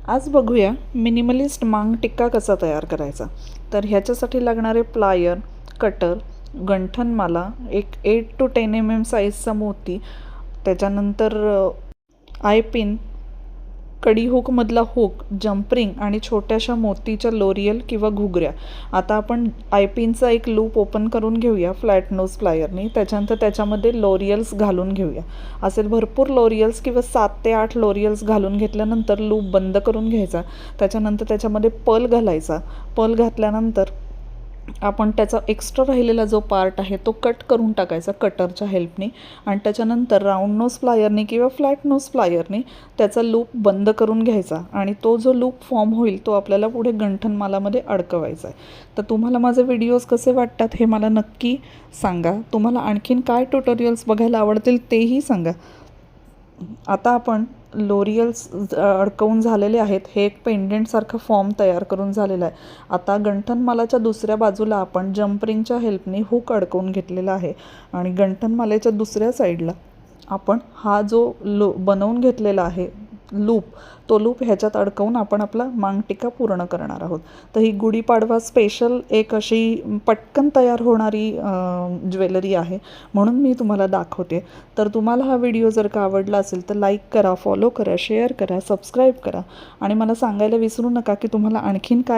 आज बघूया मिनिमलिस्ट मांग टिक्का कसा तयार करायचा. तर ह्याच्यासाठी लागणारे प्लायर, कटर, गंठनमाला, एक 8 to 10 mm साईजचा मोती, त्याच्यानंतर आय पिन, कडी हुकमधला हुक, जम्परिंग आणि छोट्याशा मोतीच्या लोरियल किंवा घुगऱ्या. आता आपण आय पिनचा एक लूप ओपन करून घेऊया फ्लॅट नोज प्लायरनी. त्याच्यानंतर त्याच्यामध्ये लोरियल्स घालून घेऊया. असेल भरपूर लोरियल्स किंवा 7 ते 8 लोरियल्स घालून घेतल्यानंतर लूप बंद करून घ्यायचा. त्याच्यानंतर त्याच्यामध्ये पर्ल घालायचा. पर्ल घातल्यानंतर आपण त्याचा एक्स्ट्रा राहिलेला जो पार्ट आहे तो कट करून टाकायचा कटरच्या हेल्पने. आणि त्याच्यानंतर राऊंड नोज प्लायरने किंवा फ्लॅट नोज प्लायरने त्याचा लूप बंद करून घ्यायचा आणि तो जो लूप फॉर्म होईल तो आपल्याला पुढे गंठनमालामध्ये अडकवायचा आहे. तर तुम्हाला माझे व्हिडिओज कसे वाटतात हे मला नक्की सांगा. तुम्हाला आणखीन काय ट्युटोरियल्स बघायला आवडतील तेही सांगा. आता आपण लोरियल्स अडकवून झालेले आहेत. हे एक पेंडेंटसारखं फॉर्म तयार करून झालेलं आहे. आता गंठनमालाच्या दुसऱ्या बाजूला आपण जम्परिंगच्या हेल्पने हुक अडकवून घेतलेला आहे आणि गंठनमालेच्या दुसऱ्या साईडला आपण हा जो बनवून घेतलेला आहे लूप, तो लूप ह्याच्यात अडकवून आपण आपला मांगटिका पूर्ण करणार आहोत. तर ही गुढीपाडवा स्पेशल एक अशी पटकन तयार होणारी ज्वेलरी आहे, म्हणून मी तुम्हाला दाखवते. तर तुम्हाला हा व्हिडिओ जर का आवडला असेल तर लाईक करा, फॉलो करा, शेअर करा, सबस्क्राईब करा आणि मला सांगायला विसरू नका की तुम्हाला आणखीन काय